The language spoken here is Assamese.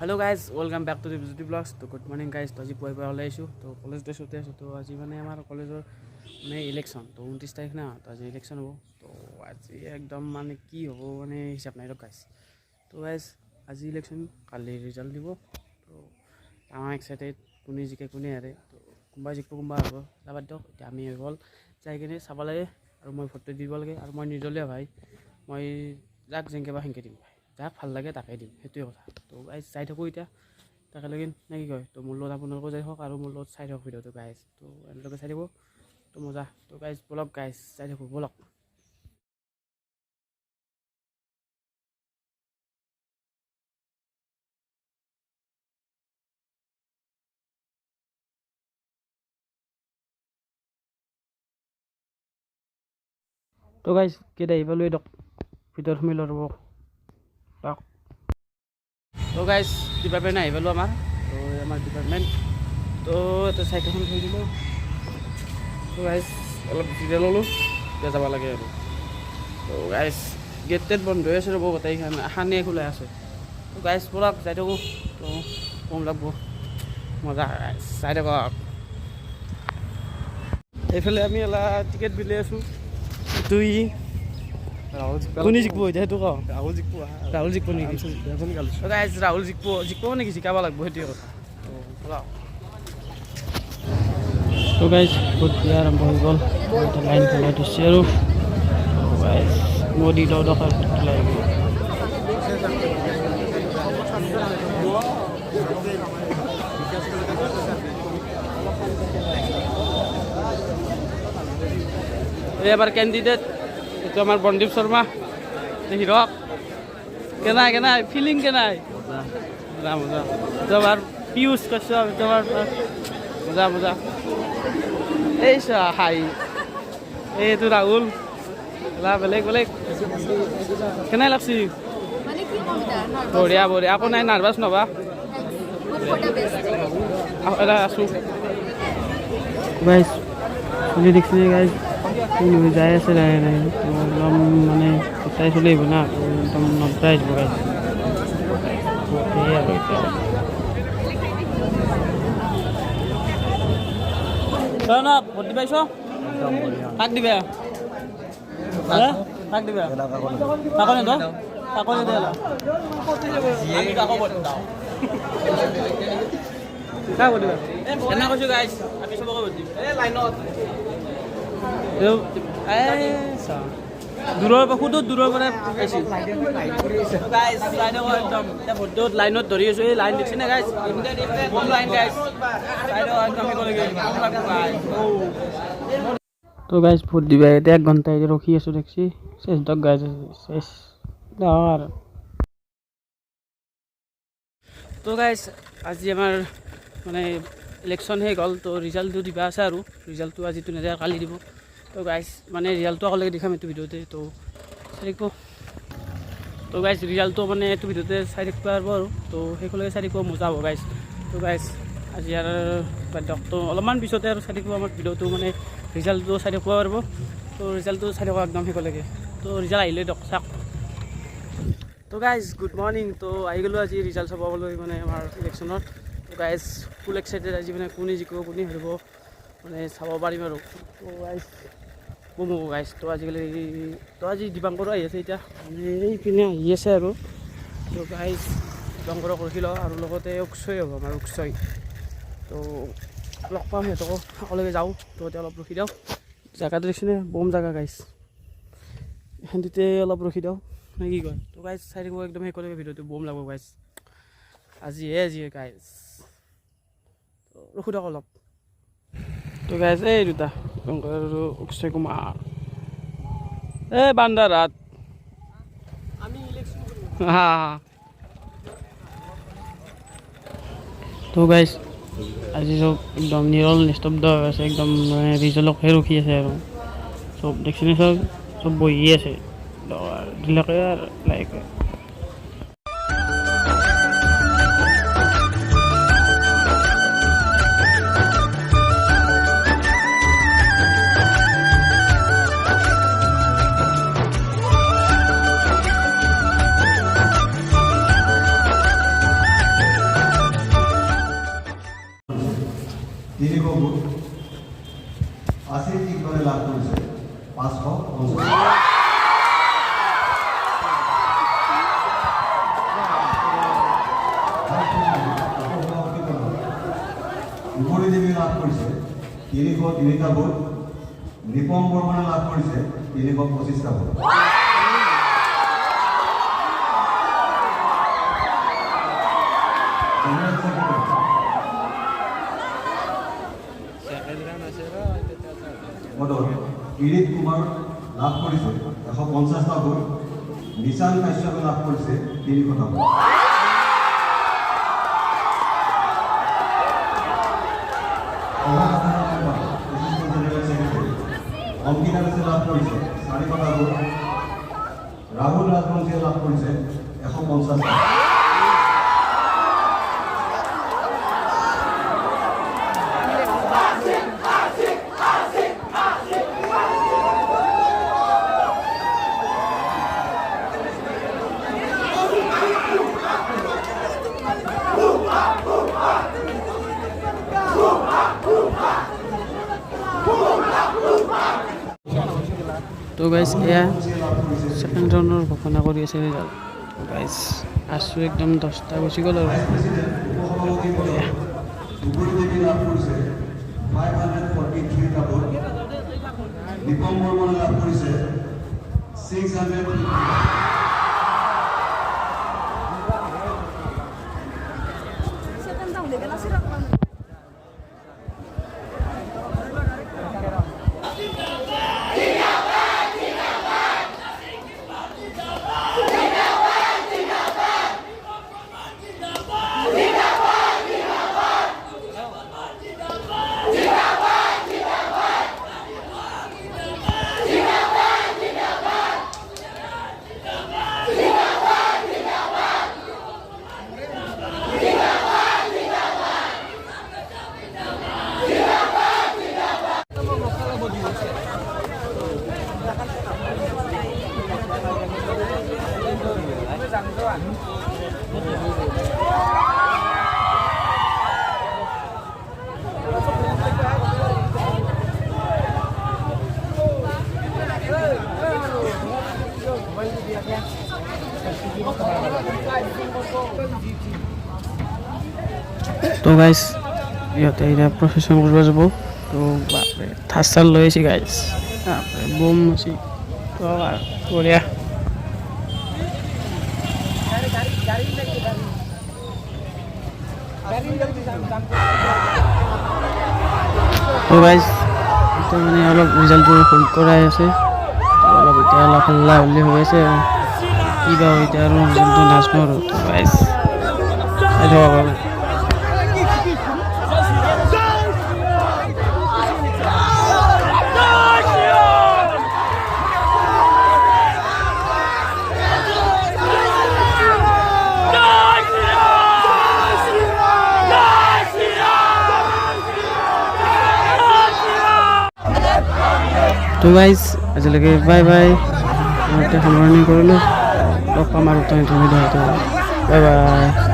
Hello guys welcome back to Deepjyoti vlogs. तो गुड मर्निंग गाइज। तो आज पुवाई ओলাই तो कलेज ड्रेसते तो आज मैं कलेजर मैं इलेक्शन तो 29 तारीख ना। तो आज इलेक्शन हम तो आज एकदम माने कि हम माने हिसाब नहीं गाइज। तो गाइज आज इलेक्शन काली रिजल्ट दी तो एक्साइटेड कोने जिके कोने हारे तो कोबा जिको कोबा हम बाद दियक आम गल जाए कि चाब लगे और मैं भोट दी लगे और मैं निर्दलीय भाई मैं जाक जेंके हेंके दिम যাক ভাল লাগে তাকে দিম সেইটোৱে কথা। তো গাইজ চাই থাকোঁ এতিয়া তাকে লগিন নে কি কয়। তো মোৰ লগত আপোনালোকো যাই হওক আৰু মোৰ লগত চাই থাকক ভিডিঅ'টো গাইজ। তো এনেকৈ চাই দিব তো মজা। তো গাইজ বলক গাইজ চাই থাকোঁ বলক। তো গাইজ কেইটা আহিব লৈ দিয়ক ভিতৰত সোমাই ল'ব দিয়ক। তো গাইজ ডিপাৰ্টমেণ্ট আহি পালোঁ আমাৰ। তো আমাৰ ডিপাৰ্টমেণ্ট তো এটা চাইকেলখন থৈ দিলোঁ। তো গাইজ অলপ জিৰাই ল'লোঁ এতিয়া যাব লাগে আৰু। তো গাইজ গেট টেট বন্ধ হৈ আছে ৰ'ব গোটেইখন খানে খোলাই আছে। তো গাইজ ব'লক যাই থাকোঁ। তো কম লাগব মজা গাইজ চাই থাকক। এইফালে আমি এলা টিকেট বিলাই আছোঁ। দুই কোনে জিকিব এতিয়া সেইটো কওঁ। ৰাহুল জিকিব নেকি? গাইজ ৰাহুল জিকিব নেকি? জিকাব লাগিব সেইটোৱে কথা। তো গাইজ ভোট দিয়া আৰম্ভ হৈ গ'ল। লাইন ফলাই থৈছে আৰু গাইজ মোদী লওঁ দৰকাৰ ভোট পেলাই এবাৰ ক্যান্ডিডেট এইটো আমাৰ বনদীপ শৰ্মা হিৰক কেনাই কেনাই ফিলিং কেনাই মজা মজা। তোমাৰ পিয়ুষ কাশ্যপ তোমাৰ মজা মজা। এই হাই এইটো ৰাহুল বেলেগ বেলেগ কেনাই লাগছি বঢ়িয়া বঢ়িয়া। আকৌ নাই নাৰ্ভাছ নবা আছোঁ গাইজ চলি দেখছি গাইজ যাই আছে লাহে লাহে একদম মানে গোটাই চলি আহিব না একদম নটাই আহিব গাইজ। সেয়াই আৰু এতিয়া না ভোট দিবা আহিছ কাক দিবা কাক দিবা কাকনে তো কাকনে দে কাক ভোট দিবা এনে কৈছোঁ গাইজ আমি চবকে ভোট দিম লাইনত দূৰৰ পৰা সুদূৰ দূৰৰ পৰা ভোটত লাইনত ধৰি আছোঁ। এই লাইন দেখছি নে গাইজ লাইন গাইজ। তো গাইজ ভোট দিবা এতিয়া 1 ঘণ্টা ৰখি আছোঁ দেখছি চেছ দক গাইজ চেছ আৰু। তো গাইজ আজি আমাৰ মানে ইলেকশ্যন শেষ হ'ল। তো ৰিজাল্টটো দিবা আছে আৰু ৰিজাল্টটো আজিতো নেদে কালি দিব। তো গাইজ মানে ৰিজাল্টটো আগলৈকে দেখাম এইটো ভিডিঅ'তে। তো চাই থাকিব। তো গাইজ ৰিজাল্টটো মানে এইটো ভিডিঅ'তে চাই থাকিব পাৰিব আৰু। তো সেইখনলৈকে চাই থাকিব মজা হ'ব গাইজ। তো গাইজ আজি আৰু বাধ্যকটো অলপমান পিছতে আৰু চাই থাকিব আমাৰ ভিডিঅ'টো মানে ৰিজাল্টটো চাই থাকিব পাৰিব। তো ৰিজাল্টটো চাই থাকিব একদম শেষলৈকে। তো ৰিজাল্ট আহিলে দিয়ক চাওক। তো গাইজ গুড মৰ্ণিং। তো আহি গ'লোঁ আজি ৰিজাল্ট চাবলৈ মানে আমাৰ ইলেকশ্যনত। তো গাইজ ফুল এক্সাইটেড আজি মানে কোনে জিকিব কোনে হাৰিব মানে চাব পাৰিম আৰু। তো গাইজ কম হ'ব গাইজ। তো আজিকালি তো আজি দীপাংকৰো আহি আছে এতিয়া মানে এইপিনে আহি আছে আৰু। তো গাইজ দীপাংকৰক ৰখি লওঁ আৰু লগতে অক্ষয় হ'ব আমাৰ অক্ষয়। তো লগ পাম সিহঁতকো সকলোকে যাওঁ। তো এতিয়া অলপ ৰখি দিওঁ জেগাটো দেখিছেনে বম জেগা গাইজ এখানটিতে অলপ ৰখি দিওঁ নে কি কয়। তো গাইজ চাই থাকিব একদম শেষলৈকে ভিডিঅ'টো বম লাগিব গাইজ আজিয়ে গাইজ। তো ৰখি দিয়ক অলপ। তো গাইজ এই দুটা দীপাংকৰ আৰু অক্ষয় কুমাৰ এই বান্দাৰাত হা। তো গাইজ আজি চব একদম নিৰল নিস্তব্ধ হৈ আছে একদম মানে ৰিজাল্টকে ৰখি আছে আৰু চব দেখছিনে চব বহি আছে দিলাকে আৰু লাইক 300 ভোট আশিক ইকবালে লাভ কৰিছে 550 উপৰি দেৱী লাভ কৰিছে 303টা ভোট নিপম বৰ্মনে লাভ কৰিছে 325টা ভোট কিৰিত কুমাৰ লাভ কৰিছে 150টা ভোট নিশান কাশ্যপে লাভ কৰিছে 300টা ভোট অংকিতা দাসে লাভ কৰিছে 400টা ভোট ৰাহুল ৰাজবংশীয়ে লাভ কৰিছে 150টা তো গাইজ এয়া সেকেন্ড ৰাউন্ডৰ ঘোষণা কৰি আছে ৰিজাল্ট গাইজ আছোঁ একদম 10টা গুচি গ'ল আৰু নিপম বৰ্মনে লাভ কৰিছে 600 তো গাইজ ইহঁতে এতিয়া প্ৰচেছন কৰিব যাব তো বাপৰে থাৰ চাৰ লৈ আহিছে গাইজ বাপৰে বম আছে তো বঢ়িয়া তো গাইজ এতিয়া মানে অলপ ৰিজাল্টটো হোল্ড কৰাই আছে অলপ এতিয়া অলপ হাল্লা হল্লি হৈ আছে আৰু কিবা হয় এতিয়া আৰু ৰিজাল্টটো নাজানো আৰু তো গাইজ চাই থাকক আৰু তো গাইজ আজিলৈকে বাই বাই সামৰণি কৰিলোঁ লগ পাম আৰু বাই বাই